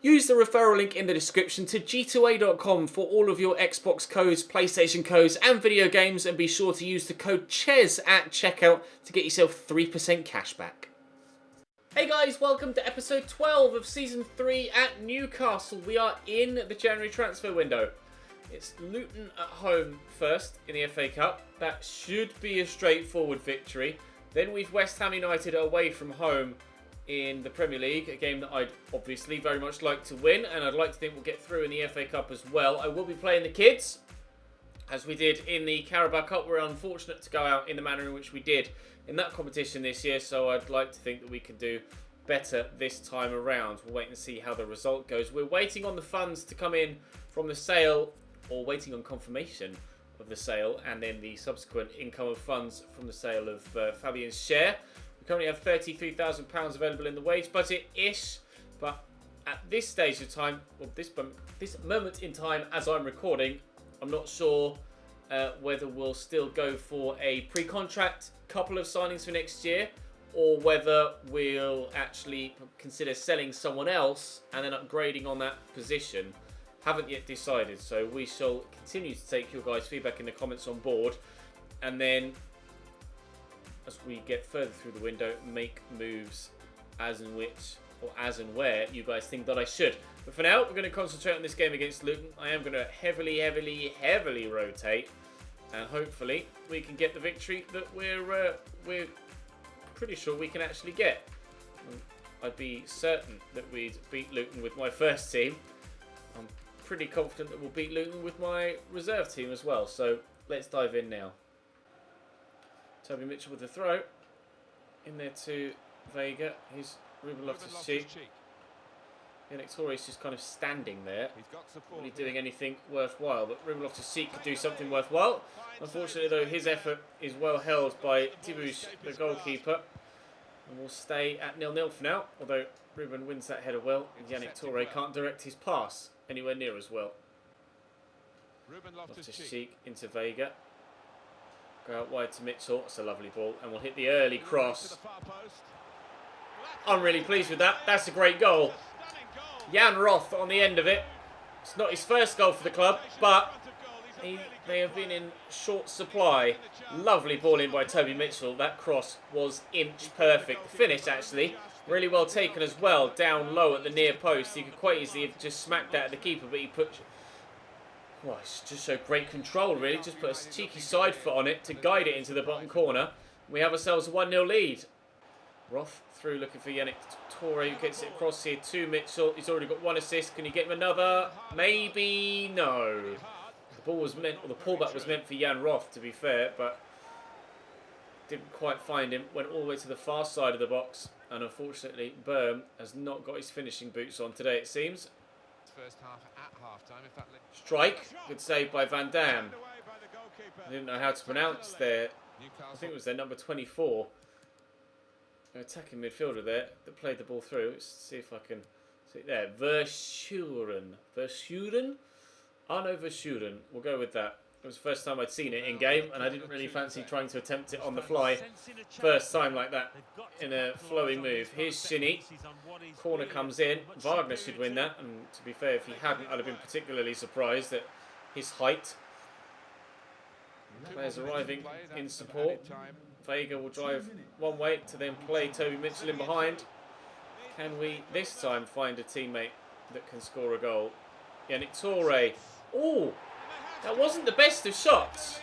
Use the referral link in the description to g2a.com for all of your Xbox codes, PlayStation codes and video games, and be sure to use the code CHES at checkout to get yourself 3% cash back. Hey guys, welcome to episode 12 of Season 3 at Newcastle. We are in the January transfer window. It's Luton at home first in the FA Cup. That should be a straightforward victory. Then we've West Ham United away from home in the Premier League, a game that I'd obviously very much like to win, and I'd like to think we'll get through in the FA Cup as well. I will be playing the kids, as we did in the Carabao Cup. We're unfortunate to go out in the manner in which we did in that competition this year, so I'd like to think that we can do better this time around. We'll wait and see how the result goes. We're waiting on the funds to come in from the sale, or waiting on confirmation of the sale, and then the subsequent income of funds from the sale of Fabian's share. We currently have £33,000 available in the wage budget-ish, but at this stage of time, or this moment in time as I'm recording, I'm not sure whether we'll still go for a pre-contract couple of signings for next year, or whether we'll actually consider selling someone else and then upgrading on that position. Haven't yet decided, so we shall continue to take your guys' feedback in the comments on board, and then as we get further through the window, make moves as and where you guys think that I should. But for now, we're going to concentrate on this game against Luton. I am going to heavily rotate, and hopefully we can get the victory that we're pretty sure we can actually get. I'd be certain that we'd beat Luton with my first team. I'm pretty confident that we'll beat Luton with my reserve team as well. So let's dive in now. Toby Mitchell with the throw. In there to Vega. He's Ruben Loftus-Cheek. Ep12 just kind of standing there. Not really doing anything worthwhile, but Ruben Loftus-Cheek could do something worthwhile. Unfortunately, though, his effort is well held by Tibush, the goalkeeper. And we'll stay at 0-0 for now, although Ruben wins that header well, and Yannick Touré can't direct his pass anywhere near as well. Loftus-Cheek into Vega. Go out wide to Mitchell. It's a lovely ball, and we'll hit the early cross. I'm really pleased with that. That's a great goal. Jan Roth on the end of it. It's not his first goal for the club, but they have been in short supply. Lovely ball in by Toby Mitchell. That cross was inch perfect. The finish, actually, really well taken as well. Down low at the near post. He could quite easily have just smacked that at the keeper, but he put... Well, it's just showed great control, really. Just put a cheeky side foot on it to guide it into the bottom corner. We have ourselves a 1-0 lead. Roth through looking for Yannick Touré, who gets it across here to Mitchell. He's already got one assist. Can he get him another? Maybe no. The ball was meant, or the pullback was meant for Jan Roth, to be fair, but didn't quite find him. Went all the way to the far side of the box, and unfortunately, Blurb has not got his finishing boots on today, it seems. First half at half-time. Strike, good save by Van Dam. I didn't know how to pronounce their, I think it was their number 24. An attacking midfielder there that played the ball through. Let's see if I can see it there. Verschuren. Arno Verschuren. We'll go with that. It was the first time I'd seen it in game, and I didn't really fancy trying to attempt it on the fly. First time like that in a flowing move. Here's Shinny. Corner comes in. Wagner should win that, and to be fair, if he hadn't, I'd have been particularly surprised at his height. Players arriving in support. Vega will drive one way to then play Toby Mitchell in behind. Can we this time find a teammate that can score a goal? Yannick Touré. Oh! That wasn't the best of shots.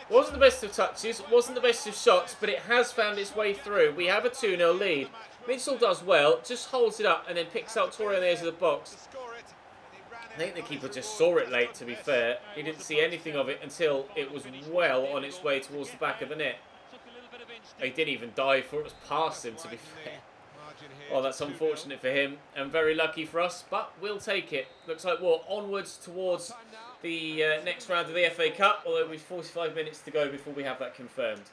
Wasn't the best of touches. Wasn't the best of shots, but it has found its way through. We have a 2-0 lead. Mitchell does well, just holds it up and then picks out Touré on the edge of the box. I think the keeper just saw it late, to be fair. He didn't see anything of it until it was well on its way towards the back of the net. He didn't even dive for it. It was past him, to be fair. Well, that's unfortunate for him and very lucky for us, but we'll take it. Looks like we're onwards towards the next round of the FA Cup, although we've 45 minutes to go before we have that confirmed.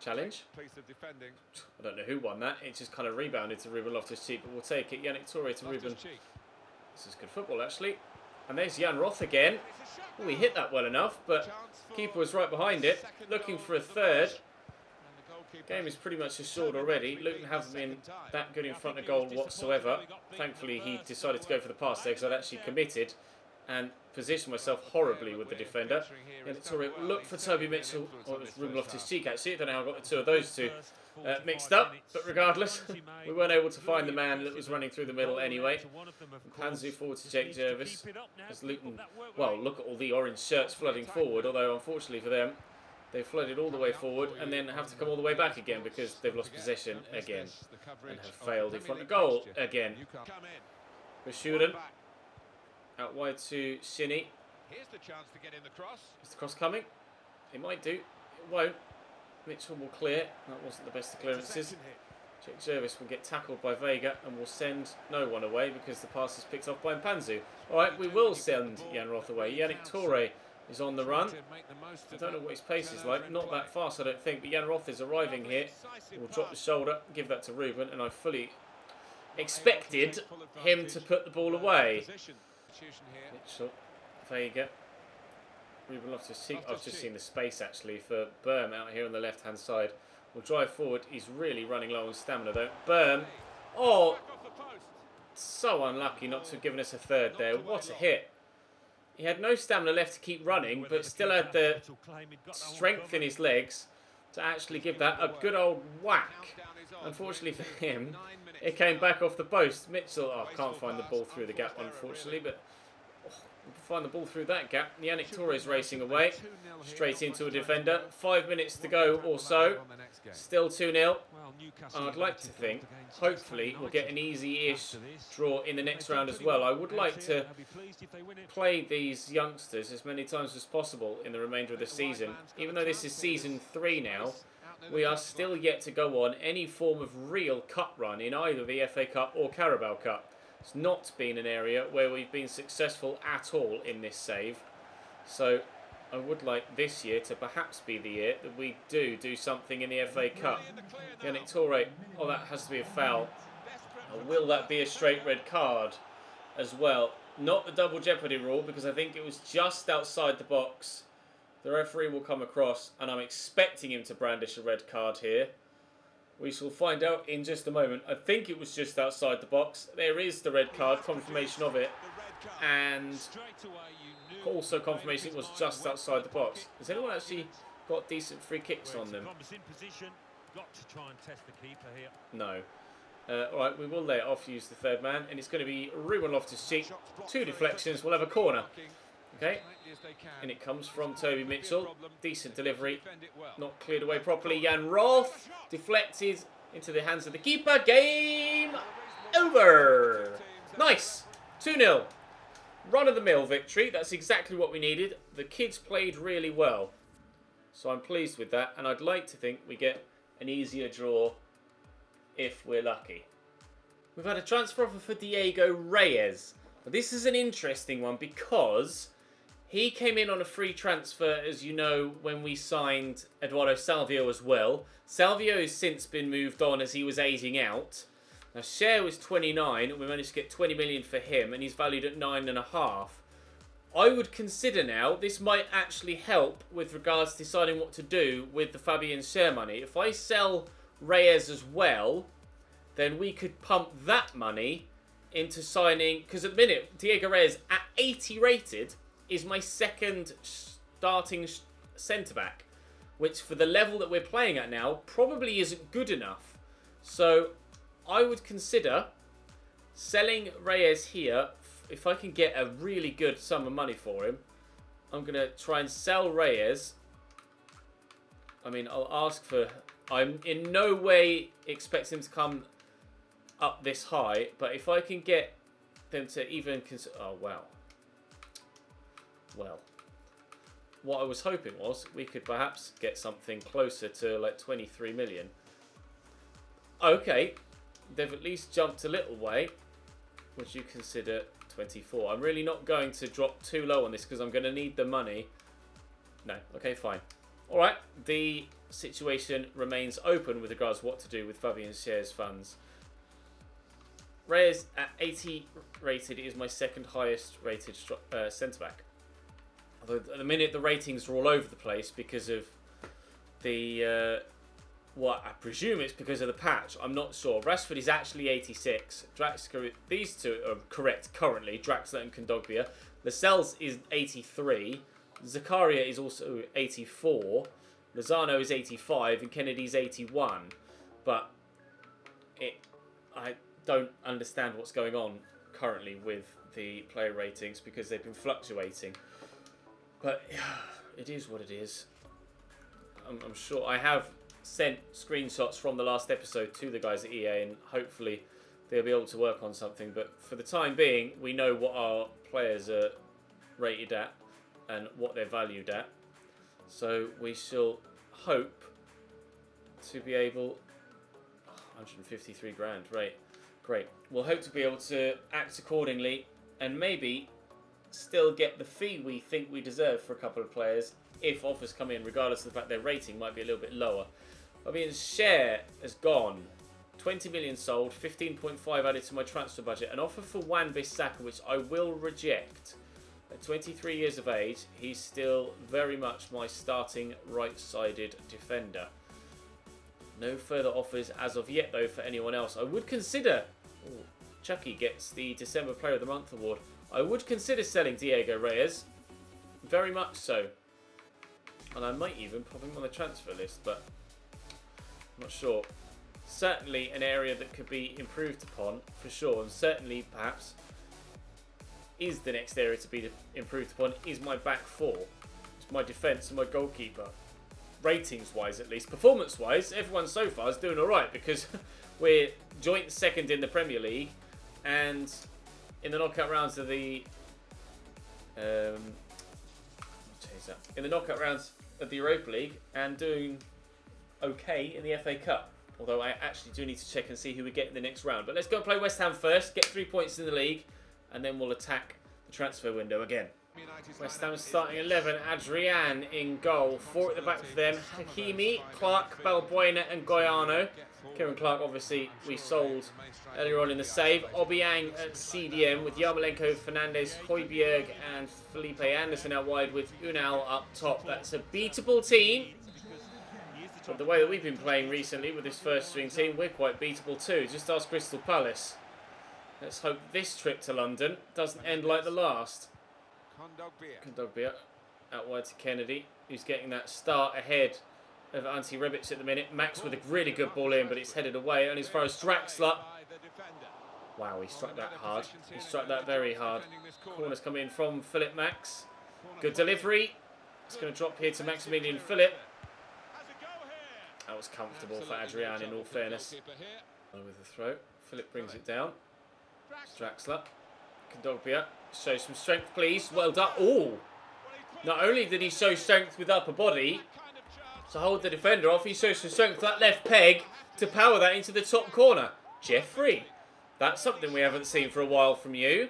Challenge. I don't know who won that. It just kind of rebounded to Ruben Loftus-Cheek, but we'll take it. Yannick Touré to Ruben. This is good football, actually. And there's Jan Roth again. Oh, he hit that well enough, but keeper was right behind it, looking for a third. Game is pretty much assured already. Luton haven't been that good in front of goal whatsoever. Thankfully, he decided to go for the pass there because I'd actually committed and positioned myself horribly with the defender. And it's all right. Look for Toby Mitchell. Oh, it was Ruben Loftus-Cheek actually. I don't know how I got the two of those two mixed up. But regardless, we weren't able to find the man that was running through the middle anyway. Panzu forward to Jake Jervis. As Luton, well, look at all the orange shirts flooding forward. Although, unfortunately for them, they flooded all the way forward and then have to come all the way back again because they've lost possession again and have failed in front of goal again. Bashudan out wide to Shinny. Here's the chance to get in the cross. Is the cross coming? It might do. It won't. Mitchell will clear. That wasn't the best of clearances. Jake Jervis will get tackled by Vega and will send no one away because the pass is picked off by Mpanzu. Alright, we will send Jan Roth away. Yannick Toure is on the run. I don't know what his pace is like. Not that fast, I don't think. But Jan Roth is arriving here. We'll drop the shoulder, give that to Ruben, and I fully expected him to put the ball away. Mitchell, Vega, Ruben Loftus-Cheek. I've just seen the space actually for Berm out here on the left-hand side. We'll drive forward. He's really running low on stamina though. Berm, oh, so unlucky not to have given us a third there. What a hit. He had no stamina left to keep running, but still had the strength in his legs to actually give that a good old whack. Unfortunately for him, it came back off the post. Mitchell, oh, can't find the ball through the gap, unfortunately, but we can find the ball through that gap. Yannick Torres racing away, straight into a defender. 5 minutes to go or so. Still 2-0. I'd like to think, hopefully, we'll get an easy-ish draw in the next round as well. I would like to play these youngsters as many times as possible in the remainder of the season. Even though this is season 3 now, we are still yet to go on any form of real cup run in either the FA Cup or Carabao Cup. It's not been an area where we've been successful at all in this save. So I would like this year to perhaps be the year that we do something in the FA Cup. Yannick Toure, oh, that has to be a foul. Or will that be a straight red card as well? Not the double jeopardy rule because I think it was just outside the box. The referee will come across and I'm expecting him to brandish a red card here. We shall find out in just a moment. I think it was just outside the box. There is the red card, confirmation of it. And also confirmation it was just outside the box. Has anyone actually got decent free kicks on them? No. Alright, we will let it off, use the third man. And it's going to be Ruben Loftus-Cheek. 2 deflections, we'll have a corner. Okay, and it comes from Toby Mitchell. Decent delivery, not cleared away properly. Jan Roth deflected into the hands of the keeper. Game over. Nice, 2-0. Run-of-the-mill victory. That's exactly what we needed. The kids played really well, so I'm pleased with that. And I'd like to think we get an easier draw if we're lucky. We've had a transfer offer for Diego Reyes. But this is an interesting one because he came in on a free transfer, as you know, when we signed Eduardo Salvio as well. Salvio has since been moved on as he was aging out. Now, Cher was 29, and we managed to get 20 million for him, and he's valued at 9.5. I would consider now, this might actually help with regards to deciding what to do with the Fabian Cher money. If I sell Reyes as well, then we could pump that money into signing, because at the minute, Diego Reyes at 80 rated is my second starting centre-back, which for the level that we're playing at now probably isn't good enough. So I would consider selling Reyes here. If I can get a really good sum of money for him, I'm going to try and sell Reyes. I mean, I'll ask for... I'm in no way expecting him to come up this high, but if I can get them to even consider... Oh, wow. Well, what I was hoping was we could perhaps get something closer to like 23 million. Okay, they've at least jumped a little way. Would you consider 24? I'm really not going to drop too low on this because I'm going to need the money. No, okay, fine. All right, the situation remains open with regards to what to do with Fabian Cher's funds. Reyes at 80 rated is my second highest rated centre-back. Although at the minute the ratings are all over the place because of the Well, I presume it's because of the patch. I'm not sure. Rashford is actually 86. These two are correct currently. Draxler and Kondogbia. Lascelles is 83. Zakaria is also 84. Lozano is 85. And Kennedy's 81. But I don't understand what's going on currently with the player ratings because they've been fluctuating. But it is what it is. I'm sure I have sent screenshots from the last episode to the guys at EA, and hopefully they'll be able to work on something. But for the time being, we know what our players are rated at and what they're valued at. So we shall hope to be able... 153 grand, right. Great. We'll hope to be able to act accordingly and maybe still get the fee we think we deserve for a couple of players if offers come in, regardless of the fact their rating might be a little bit lower. Fabian's share has gone. 20 million sold, 15.5 added to my transfer budget. An offer for Wan-Bissaka, which I will reject. At 23 years of age, he's still very much my starting right-sided defender. No further offers as of yet, though, for anyone else. I would consider... Ooh, Chucky gets the December Player of the Month award. I would consider selling Diego Reyes. Very much so. And I might even pop him on the transfer list, but... I'm not sure. Certainly an area that could be improved upon, for sure. And certainly, perhaps, is the next area to be improved upon, is my back four. It's my defence and my goalkeeper. Ratings-wise, at least. Performance-wise, everyone so far is doing alright, because we're joint second in the Premier League, and in the knockout rounds of the... in the knockout rounds of the Europa League, and doing okay in the FA Cup. Although I actually do need to check and see who we get in the next round. But let's go and play West Ham first, get 3 points in the league, and then we'll attack the transfer window again. West Ham starting 11, Adrian in goal. 4 at the back for them, Hakimi, Clark, Balbuena and Goiano. Kieran Clark, obviously, we sold earlier on in the save. Obiang at CDM with Yarmolenko, Fernandes, Højbjerg and Felipe Anderson out wide with Unal up top. That's a beatable team. But the way that we've been playing recently with this first string team, we're quite beatable too. Just ask Crystal Palace. Let's hope this trip to London doesn't end like the last. Kondogbia out wide to Kennedy, who's getting that start ahead of Ante Rebic at the minute. Max with a really good ball in, but it's headed away. And as far as Draxler, wow, he struck that hard. He struck that very hard. Corner's come in from Philip Max. Good delivery. It's going to drop here to Maximilian Philip. That was comfortable for Adrian, in all fairness. With the throw, Philip brings it down. Draxler, Kondogbia, show some strength, please. Well done. Oh! Not only did he show strength with upper body to hold the defender off, he showed some strength with that left peg to power that into the top corner. Jeffrey, that's something we haven't seen for a while from you.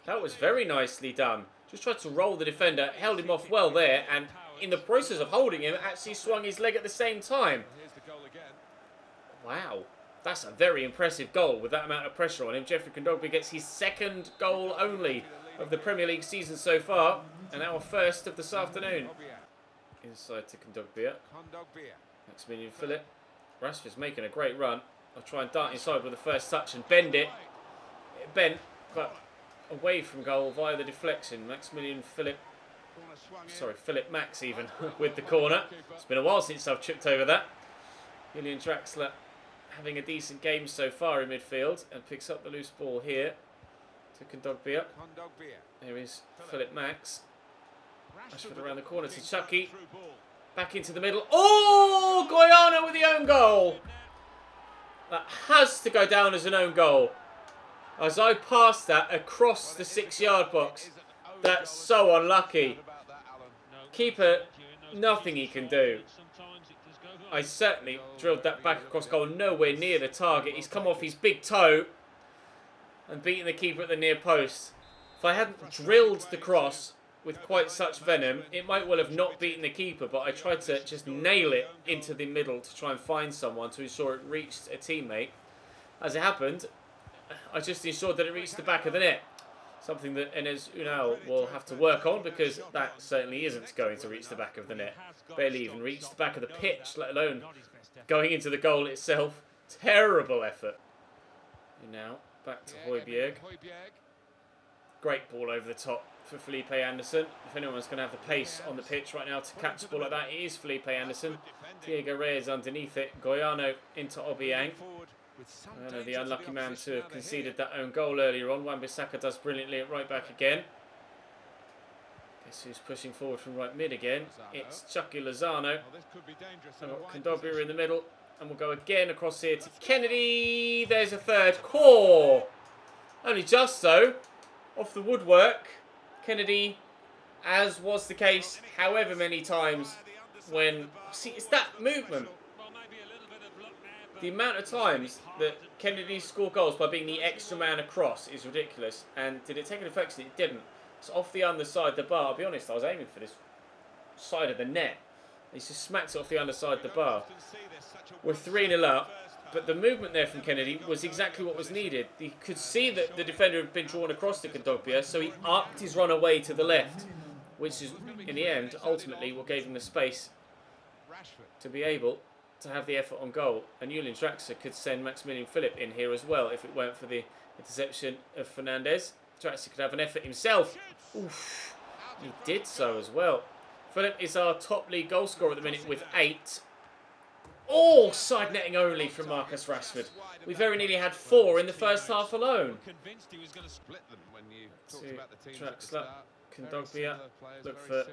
That was very nicely done. Just tried to roll the defender, held him off well there, and in the process of holding him, actually swung his leg at the same time. Wow, that's a very impressive goal with that amount of pressure on him. Jeffrey Kondogbia gets his second goal only of the Premier League season so far, and our first of this afternoon. Inside to Kondogbia. Maximilian Philip. Rashford's making a great run. I'll try and dart inside with the first touch and bend it. It bent, but away from goal via the deflection. Maximilian Philip. Sorry, Philip Max even with the corner. It's been a while since I've tripped over that. Julian Draxler having a decent game so far in midfield and picks up the loose ball here to Kondogbia. There is Philip Max. Rashford around the corner to Chucky. Back into the middle. Oh! Goiano with the own goal. That has to go down as an own goal. As I passed that across the 6-yard box. That's so unlucky. Keeper, nothing he can do. I certainly drilled that back across goal, nowhere near the target. He's come off his big toe and beaten the keeper at the near post. If I hadn't drilled the cross with quite such venom, it might well have not beaten the keeper, but I tried to just nail it into the middle to try and find someone to ensure it reached a teammate. As it happened, I just ensured that it reached the back of the net. Something that Enes Unal will have to work on, because that certainly isn't going to reach the back of the net. Barely even reached the back of the pitch, let alone going into the goal itself. Terrible effort. Now, back to Højbjerg. Great ball over the top for Felipe Anderson. If anyone's going to have the pace on the pitch right now to catch the ball like that, it is Felipe Anderson. Diego Reyes underneath it. Goiano into Obiang. The unlucky man to have conceded that own goal earlier on. Wan-Bissaka does brilliantly at right back again. Guess who's pushing forward from right mid again? It's Chucky Lozano. Kondogbia in the middle. And we'll go again across here to Kennedy. There's a third. Core! Only just so. Off the woodwork. Kennedy, as was the case however many times when... See, it's that movement. The amount of times that Kennedy scored goals by being the extra man across is ridiculous. And did it take an effect? It didn't. It's off the underside of the bar. I'll be honest, I was aiming for this side of the net. He just smacks it off the underside of the bar. We're 3-0 up. But the movement there from Kennedy was exactly what was needed. He could see that the defender had been drawn across to Kondogbia, so he upped his run away to the left, which is, in the end, ultimately what gave him the space to be able to have the effort on goal. And Julian Draxler could send Maximilian Philip in here as well if it weren't for the interception of Fernandez. Draxler could have an effort himself. Oof. He did so as well. Philip is our top league goal scorer at the minute with 8. Oh, side netting only from Marcus Rashford. We very nearly had 4 in the first half alone. Draxler, Kondogbia, look for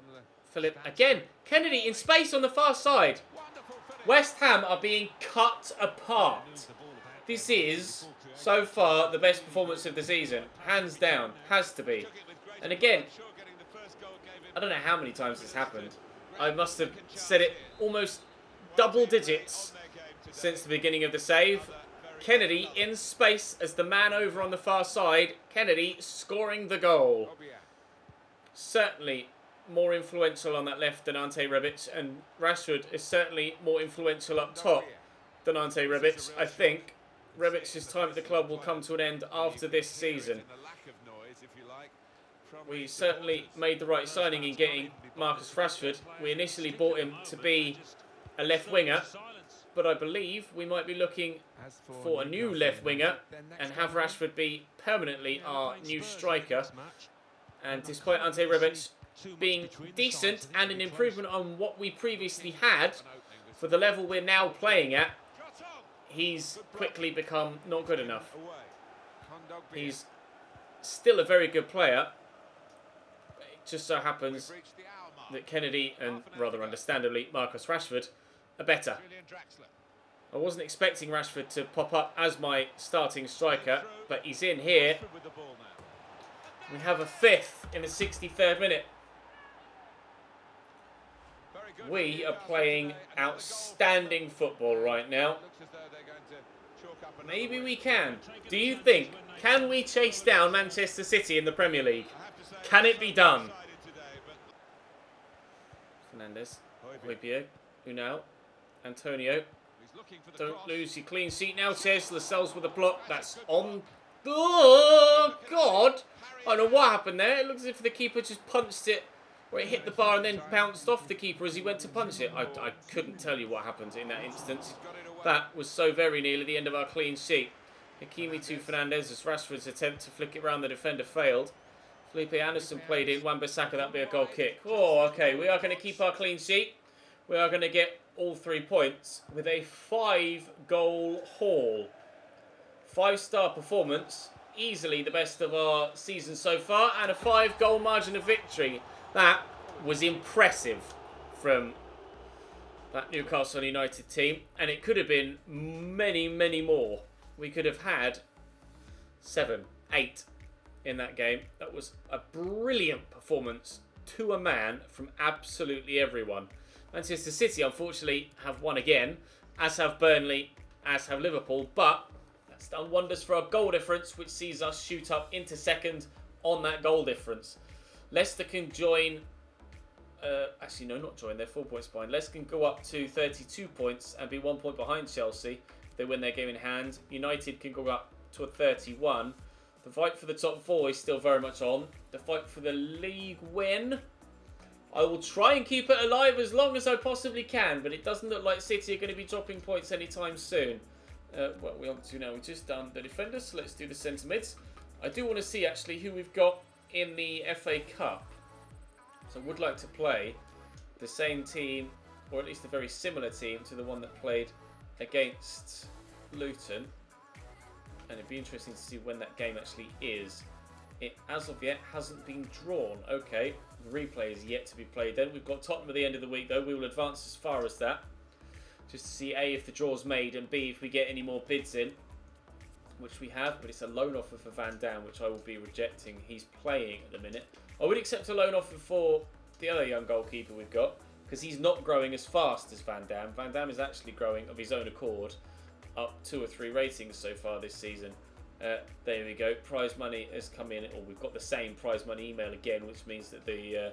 Philip. Again, Kennedy in space on the far side. West Ham are being cut apart. This is, so far, the best performance of the season. Hands down. Has to be. And again, I don't know how many times this happened. I must have said it almost double digits since the beginning of the save. Kennedy in space as the man over on the far side. Kennedy scoring the goal. Certainly more influential on that left than Ante Rebic, and Rashford is certainly more influential up top than Ante Rebic. I think Rebic's time at the club will come to an end after this season. We certainly made the right signing in getting Marcus Rashford. We initially bought him to be a left winger, but I believe we might be looking for a new left winger and have Rashford be permanently our new striker. And despite Ante Rebic being decent and an improvement on what we previously had for the level we're now playing at, he's quickly become not good enough. He's still a very good player. It just so happens that Kennedy and, rather understandably, Marcus Rashford are better. I wasn't expecting Rashford to pop up as my starting striker, but he's in here. We have a 5th in the 63rd minute. We are playing outstanding football right now. Maybe we can. Do you think, can we chase down Manchester City in the Premier League? Can it be done? Fernandez, Højbjerg, Unal, Antonio. Don't lose your clean sheet now, says Lascelles with a block. That's on. Oh, God. I don't know what happened there. It looks as if the keeper just punched it, where it hit the bar and then bounced off the keeper as he went to punch it. I couldn't tell you what happened in that instance. That was so very nearly the end of our clean sheet. Hakimi to Fernandez as Rashford's attempt to flick it around the defender failed. Felipe Anderson played in. Wan-Bissaka, that'll be a goal kick. Oh, okay. We are going to keep our clean sheet. We are going to get all 3 points with a 5-goal haul. 5-star performance. Easily the best of our season so far. And a 5-goal margin of victory. That was impressive from that Newcastle United team. And it could have been many, many more. We could have had 7, 8 in that game. That was a brilliant performance to a man from absolutely everyone. Manchester City, unfortunately, have won again, as have Burnley, as have Liverpool, but that's done wonders for our goal difference, which sees us shoot up into second on that goal difference. Leicester can join, actually no, not join, they're 4 points behind. Leicester can go up to 32 points and be 1 point behind Chelsea if they win their game in hand. United can go up to a 31. The fight for the top 4 is still very much on. The fight for the league win, I will try and keep it alive as long as I possibly can, but it doesn't look like City are going to be dropping points anytime soon. Well, we want to now. We've just done the defenders, so let's do the centre mids. I do want to see actually who we've got in the FA Cup. So I would like to play the same team, or at least a very similar team to the one that played against Luton. And it'd be interesting to see when that game actually is. It, as of yet, hasn't been drawn. Okay, the replay is yet to be played then. We've got Tottenham at the end of the week, though. We will advance as far as that. Just to see, A, if the draw's made, and B, if we get any more bids in. Which we have, but it's a loan offer for Van Dam, which I will be rejecting. He's playing at the minute. I would accept a loan offer for the other young goalkeeper we've got, because he's not growing as fast as Van Dam. Van Dam is actually growing of his own accord, up 2 or 3 ratings so far this season. There we go. Prize money has come in, or we've got the same prize money email again, which means that the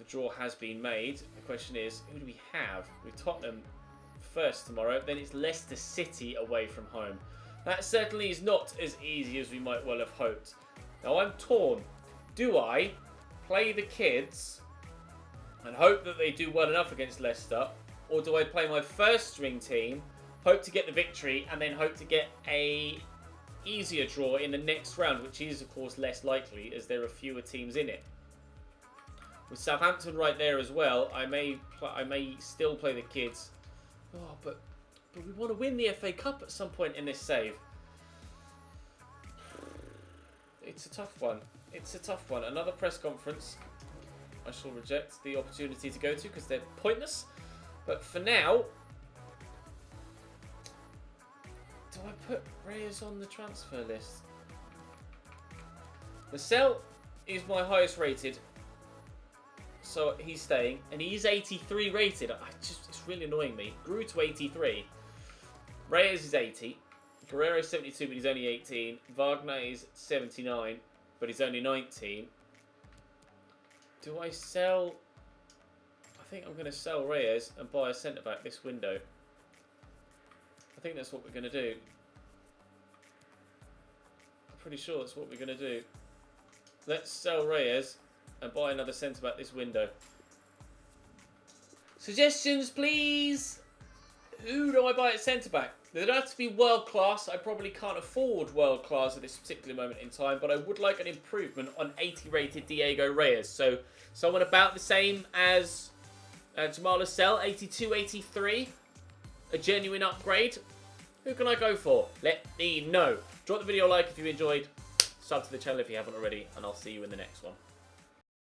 draw has been made. The question is, who do we have? We've Tottenham first tomorrow, then it's Leicester City away from home. That certainly is not as easy as we might well have hoped. Now I'm torn. Do I play the kids and hope that they do well enough against Leicester, or do I play my first string team, hope to get the victory, and then hope to get a easier draw in the next round, which is of course less likely as there are fewer teams in it. With Southampton right there as well, I may still play the kids. Oh, but we want to win the FA Cup at some point in this save. It's a tough one. It's a tough one. Another press conference I shall reject the opportunity to go to because they're pointless. But for now, do I put Reyes on the transfer list? Marcel is my highest rated, so he's staying, and he's 83 rated. It's really annoying me. Grew to 83. Reyes is 80. Guerrero is 72, but he's only 18. Wagner is 79, but he's only 19. Do I sell? I think I'm going to sell Reyes and buy a centre-back this window. I think that's what we're going to do. I'm pretty sure that's what we're going to do. Let's sell Reyes and buy another centre-back this window. Suggestions, please! Who do I buy at centre-back? They don't have to be world-class. I probably can't afford world-class at this particular moment in time, but I would like an improvement on 80-rated Diego Reyes. So, someone about the same as Jamal Lascelles, 82, 83. A genuine upgrade. Who can I go for? Let me know. Drop the video a like if you enjoyed. Sub to the channel if you haven't already, and I'll see you in the next one.